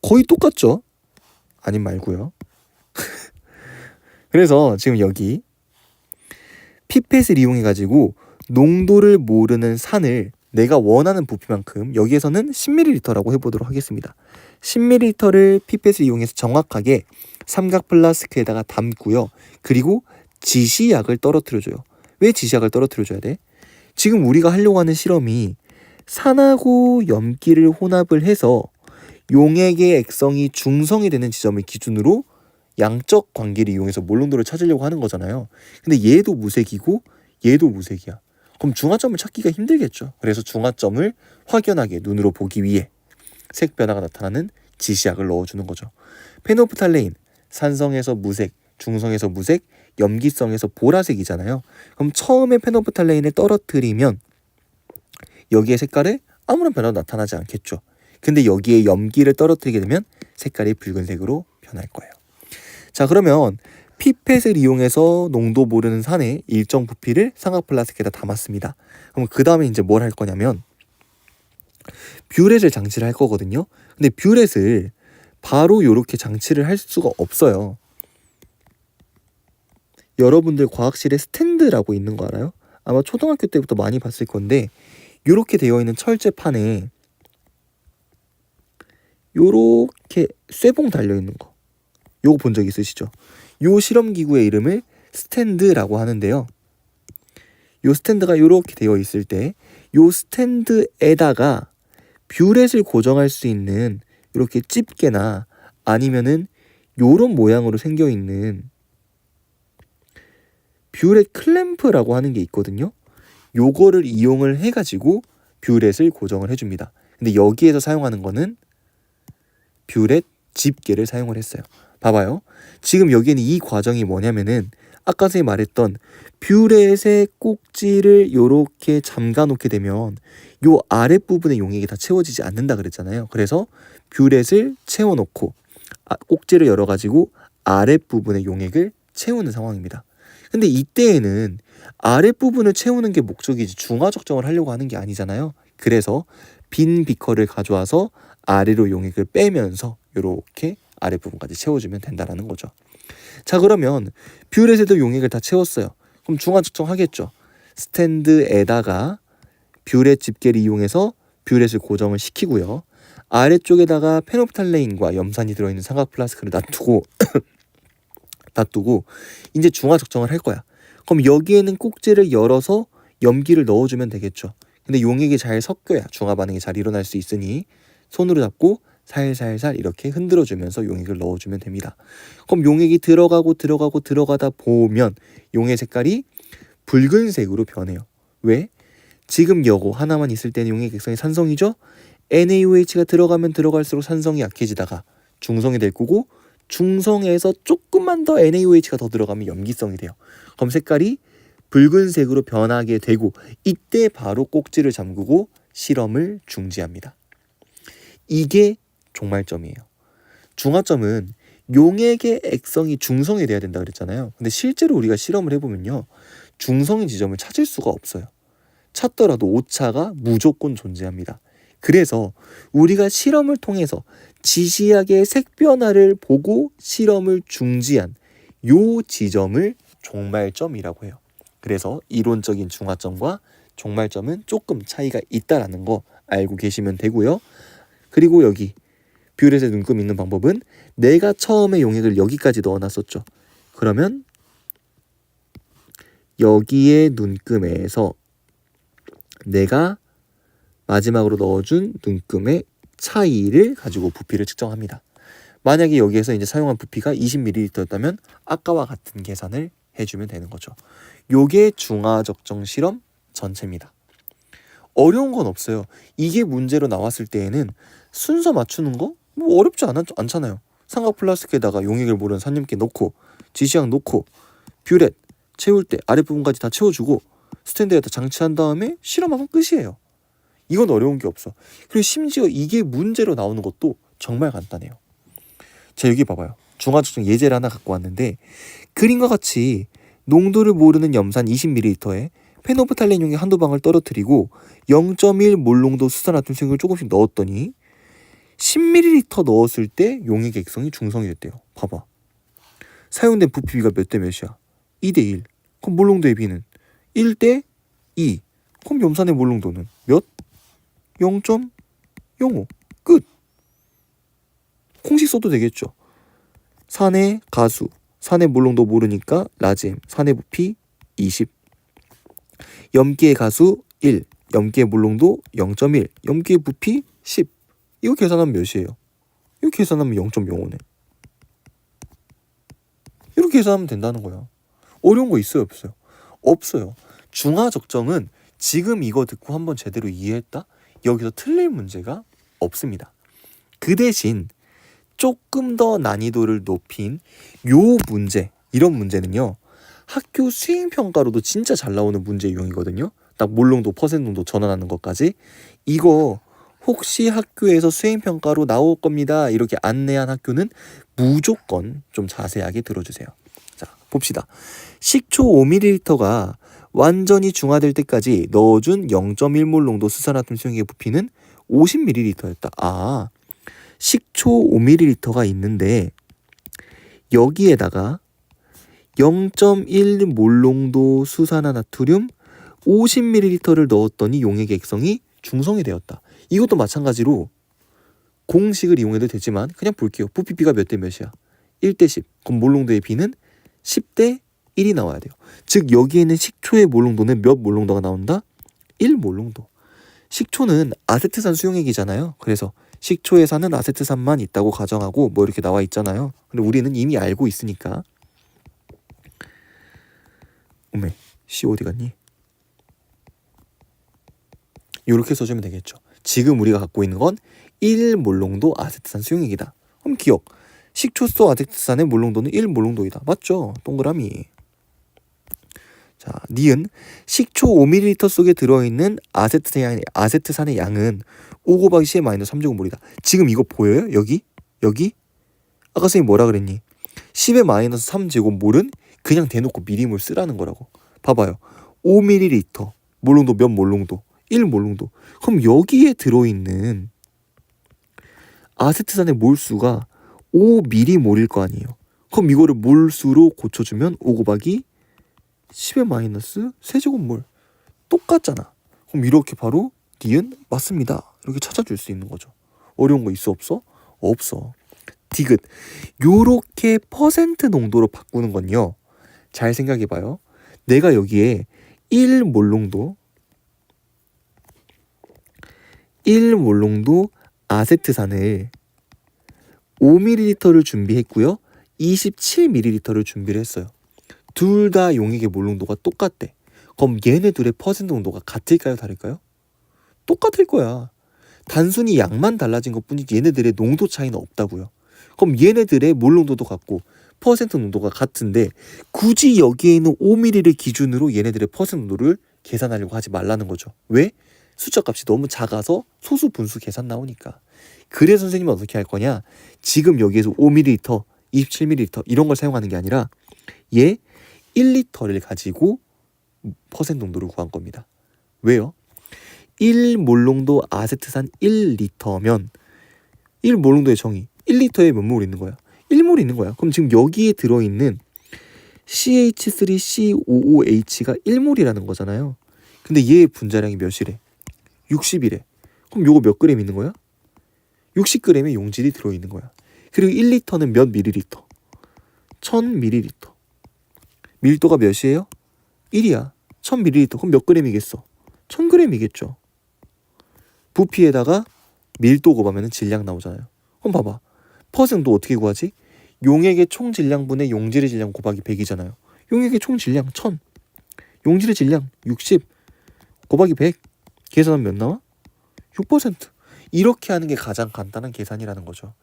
거의 똑같죠? 아님 말고요. 그래서 지금 여기 피펫을 이용해가지고 농도를 모르는 산을 내가 원하는 부피만큼 여기에서는 10ml라고 해보도록 하겠습니다. 10ml를 피펫을 이용해서 정확하게 삼각 플라스크에다가 담고요. 그리고 지시약을 떨어뜨려줘요. 왜 지시약을 떨어뜨려줘야 돼? 지금 우리가 하려고 하는 실험이 산하고 염기를 혼합을 해서 용액의 액성이 중성이 되는 지점을 기준으로 양적 관계를 이용해서 몰농도를 찾으려고 하는 거잖아요. 근데 얘도 무색이고 얘도 무색이야. 그럼 중화점을 찾기가 힘들겠죠. 그래서 중화점을 확연하게 눈으로 보기 위해 색 변화가 나타나는 지시약을 넣어주는 거죠. 페노프탈레인, 산성에서 무색, 중성에서 무색, 염기성에서 보라색이잖아요. 그럼 처음에 페노프탈레인을 떨어뜨리면 여기에 색깔에 아무런 변화도 나타나지 않겠죠. 근데 여기에 염기를 떨어뜨리게 되면 색깔이 붉은색으로 변할 거예요. 자, 그러면 피펫을 이용해서 농도 모르는 산에 일정 부피를 삼각 플라스크에다 담았습니다. 그럼 그 다음에 이제 뭘 할 거냐면 뷰렛을 장치를 할 거거든요. 근데 뷰렛을 바로 이렇게 장치를 할 수가 없어요. 여러분들 과학실에 스탠드라고 있는 거 알아요? 아마 초등학교 때부터 많이 봤을 건데 이렇게 되어 있는 철제판에 요렇게 쇠봉 달려있는 거 요거 본 적 있으시죠? 요 실험기구의 이름을 스탠드라고 하는데요. 요 스탠드가 요렇게 되어 있을 때 요 스탠드에다가 뷰렛을 고정할 수 있는 이렇게 집게나 아니면은 요런 모양으로 생겨있는 뷰렛 클램프라고 하는 게 있거든요. 요거를 이용을 해가지고 뷰렛을 고정을 해줍니다. 근데 여기에서 사용하는 거는 뷰렛 집게를 사용을 했어요. 봐봐요. 지금 여기에는 이 과정이 뭐냐면은 아까 전에 말했던 뷰렛의 꼭지를 요렇게 잠가 놓게 되면 요 아랫부분의 용액이 다 채워지지 않는다 그랬잖아요. 그래서 뷰렛을 채워놓고 꼭지를 열어가지고 아랫부분의 용액을 채우는 상황입니다. 근데 이때에는 아랫부분을 채우는 게 목적이지 중화 적정을 하려고 하는 게 아니잖아요. 그래서 빈 비커를 가져와서 아래로 용액을 빼면서 이렇게 아랫부분까지 채워주면 된다라는 거죠. 자, 그러면 뷰렛에도 용액을 다 채웠어요. 그럼 중화 측정하겠죠. 스탠드에다가 뷰렛 집게를 이용해서 뷰렛을 고정을 시키고요. 아래쪽에다가 페노프탈레인과 염산이 들어있는 삼각 플라스크를 놔두고 이제 중화 측정을 할 거야. 그럼 여기에는 꼭지를 열어서 염기를 넣어주면 되겠죠. 근데 용액이 잘 섞여야 중화 반응이 잘 일어날 수 있으니 손으로 잡고 살살살 이렇게 흔들어주면서 용액을 넣어주면 됩니다. 그럼 용액이 들어가다 보면 용의 색깔이 붉은색으로 변해요. 왜? 지금 여고 하나만 있을 때는 용의 객성이 산성이죠. NaOH가 들어가면 들어갈수록 산성이 약해지다가 중성이 될 거고, 중성에서 조금만 더 NaOH가 더 들어가면 염기성이 돼요. 그럼 색깔이 붉은색으로 변하게 되고, 이때 바로 꼭지를 잠그고 실험을 중지합니다. 이게 종말점이에요. 중화점은 용액의 액성이 중성이 돼야 된다 그랬잖아요. 근데 실제로 우리가 실험을 해보면요, 중성의 지점을 찾을 수가 없어요. 찾더라도 오차가 무조건 존재합니다. 그래서 우리가 실험을 통해서 지시하게 색 변화를 보고 실험을 중지한 요 지점을 종말점이라고 해요. 그래서 이론적인 중화점과 종말점은 조금 차이가 있다라는 거 알고 계시면 되고요. 그리고 여기 뷰렛의 눈금 있는 방법은, 내가 처음에 용액을 여기까지 넣어놨었죠. 그러면 여기에 눈금에서 내가 마지막으로 넣어준 눈금의 차이를 가지고 부피를 측정합니다. 만약에 여기에서 이제 사용한 부피가 20ml였다면 아까와 같은 계산을 해주면 되는 거죠. 요게 중화적정 실험 전체입니다. 어려운 건 없어요. 이게 문제로 나왔을 때에는 순서 맞추는 거 뭐 어렵지 않잖아요. 삼각 플라스틱에다가 용액을 모르는 산염기 넣고 지시약 넣고 뷰렛 채울 때 아랫부분까지 다 채워주고 스탠드에다 장치한 다음에 실험하면 끝이에요. 이건 어려운 게 없어. 그리고 심지어 이게 문제로 나오는 것도 정말 간단해요. 자, 여기 봐봐요. 중화적정 예제를 하나 갖고 왔는데, 그림과 같이 농도를 모르는 염산 20ml에 페노프탈렌 용액 한두 방울 떨어뜨리고 0.1 몰농도 수산화탄수용을 조금씩 넣었더니 10ml 넣었을 때 용액 액성이 중성이 됐대요. 봐봐. 사용된 부피가 몇 대 몇이야? 2대1. 그럼 몰농도의 비는 1대2. 그럼 염산의 몰농도는 몇? 0.05. 끝. 공식 써도 되겠죠. 산의 가수, 산의 몰농도 모르니까 라지엠, 산의 부피 20. 염기의 가수 1, 염기의 몰농도 0.1, 염기의 부피 10. 이거 계산하면 몇이에요? 이거 계산하면 0.05네. 이렇게 계산하면 된다는 거야. 어려운 거 있어요, 없어요? 없어요. 중화적정은 지금 이거 듣고 한번 제대로 이해했다? 여기서 틀릴 문제가 없습니다. 그 대신 조금 더 난이도를 높인 요 문제, 이런 문제는요, 학교 수행평가로도 진짜 잘 나오는 문제 유형이거든요. 딱 몰농도, 퍼센농도 전환하는 것까지. 이거 혹시 학교에서 수행평가로 나올 겁니다 이렇게 안내한 학교는 무조건 좀 자세하게 들어주세요. 자, 봅시다. 식초 5ml가 완전히 중화될 때까지 넣어준 0.1몰 농도 수산화탄수용액의 부피는 50ml였다. 아, 식초 5ml가 있는데 여기에다가 0.1몰 농도 수산화나트륨 50ml를 넣었더니 용액의 액성이 중성이 되었다. 이것도 마찬가지로 공식을 이용해도 되지만 그냥 볼게요. 부피비가 몇 대 몇이야? 1대10. 그럼 몰농도의 비는 10대1이 나와야 돼요. 즉 여기에는 식초의 몰농도는 몇 몰농도가 나온다? 1몰농도. 식초는 아세트산 수용액이잖아요. 그래서 식초에 사는 아세트산만 있다고 가정하고 뭐 이렇게 나와 있잖아요. 근데 우리는 이미 알고 있으니까. 오메, C 어디 갔니? 이렇게 써주면 되겠죠. 지금 우리가 갖고 있는 건 1몰농도 아세트산 수용액이다. 그럼 기억. 식초소 아세트산의 몰농도는 1몰농도이다. 맞죠? 동그라미. 자, 니은 식초 5ml 속에 들어있는 아세트산의 양은 5 곱하기 10의 마이너스 3제곱몰이다. 지금 이거 보여요? 여기? 아까 선생님 뭐라 그랬니? 10의 마이너스 3제곱몰은 그냥 대놓고 미리몰 쓰라는 거라고. 봐봐요. 5ml 몰농도 몇 몰농도? 1몰농도. 그럼 여기에 들어있는 아세트산의 몰수가 5m몰일 거 아니에요. 그럼 이거를 몰수로 고쳐주면 5 곱하기 10의 마이너스 세제곱몰. 똑같잖아. 그럼 이렇게 바로 니은 맞습니다. 이렇게 찾아줄 수 있는 거죠. 어려운 거 있어 없어? 없어. 디귿. 요렇게 퍼센트 농도로 바꾸는 건요, 잘 생각해봐요. 내가 여기에 1몰농도 1몰롱도 아세트산을 5ml를 준비했고요. 27ml를 준비를 했어요. 둘 다 용액의 몰롱도가 똑같대. 그럼 얘네들의 퍼센트 농도가 같을까요? 다를까요? 똑같을 거야. 단순히 양만 달라진 것뿐이지 얘네들의 농도 차이는 없다고요. 그럼 얘네들의 몰롱도도 같고 퍼센트 농도가 같은데 굳이 여기에 있는 5ml를 기준으로 얘네들의 퍼센트 농도를 계산하려고 하지 말라는 거죠. 왜? 숫자 값이 너무 작아서 소수 분수 계산 나오니까. 그래서 선생님은 어떻게 할 거냐? 지금 여기에서 5ml, 27ml 이런 걸 사용하는 게 아니라 얘 1리터를 가지고 퍼센트 농도를 구한 겁니다. 왜요? 1몰롱도 아세트산 1리터면 1몰롱도의 정의 1리터에 몇 몰 있는 거야? 1몰 있는 거야. 그럼 지금 여기에 들어있는 CH3COOH가 1몰이라는 거잖아요. 근데 얘의 분자량이 몇이래? 60이래. 그럼 요거 몇 그램 있는 거야? 60g의 용질이 들어있는 거야. 그리고 1리터는 몇 밀리리터? 1000ml. 밀도가 몇이에요? 1이야. 1000ml. 그럼 몇 g이겠어? 1000g이겠죠. 부피에다가 밀도 곱하면 질량 나오잖아요. 그럼 봐봐. 퍼센트 어떻게 구하지? 용액의 총 질량분의 용질의 질량 곱하기 100이잖아요. 용액의 총 질량 1000. 용질의 질량 60 곱하기 100. 계산하면 몇 나와? 6%. 이렇게 하는 게 가장 간단한 계산이라는 거죠.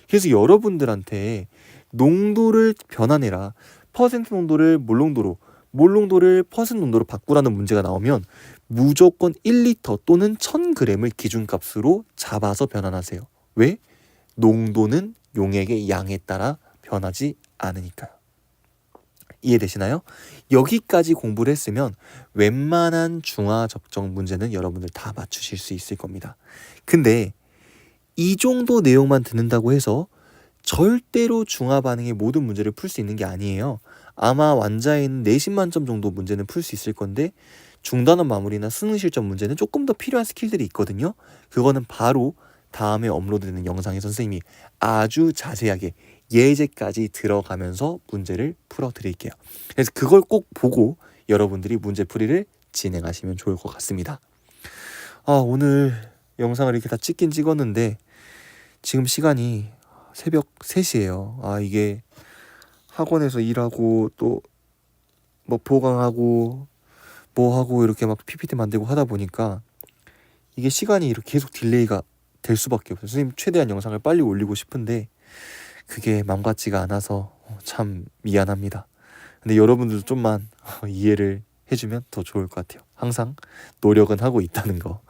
그래서 여러분들한테 농도를 변환해라. 퍼센트 농도를 몰롱도로, 몰롱도를 퍼센트 농도로 바꾸라는 문제가 나오면 무조건 1리터 또는 1000g을 기준값으로 잡아서 변환하세요. 왜? 농도는 용액의 양에 따라 변하지 않으니까요. 이해되시나요? 여기까지 공부를 했으면 웬만한 중화 적정 문제는 여러분들 다 맞추실 수 있을 겁니다. 근데 이 정도 내용만 듣는다고 해서 절대로 중화 반응의 모든 문제를 풀 수 있는 게 아니에요. 아마 완자에는 내신 만점 정도 문제는 풀 수 있을 건데 중단원 마무리나 수능 실전 문제는 조금 더 필요한 스킬들이 있거든요. 그거는 바로 다음에 업로드되는 영상에 선생님이 아주 자세하게 예제까지 들어가면서 문제를 풀어드릴게요. 그래서 그걸 꼭 보고 여러분들이 문제풀이를 진행하시면 좋을 것 같습니다. 오늘 영상을 이렇게 다 찍긴 찍었는데 지금 시간이 새벽 3시예요. 이게 학원에서 일하고 또 뭐 보강하고 뭐 하고 이렇게 막 PPT 만들고 하다 보니까 이게 시간이 이렇게 계속 딜레이가 될 수밖에 없어요. 선생님 최대한 영상을 빨리 올리고 싶은데 그게 맘 같지가 않아서 참 미안합니다. 근데 여러분들도 좀만 이해를 해주면 더 좋을 것 같아요. 항상 노력은 하고 있다는 거.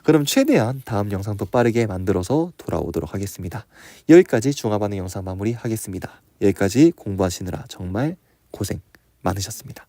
그럼 최대한 다음 영상 더 빠르게 만들어서 돌아오도록 하겠습니다. 여기까지 중화반응 영상 마무리하겠습니다. 여기까지 공부하시느라 정말 고생 많으셨습니다.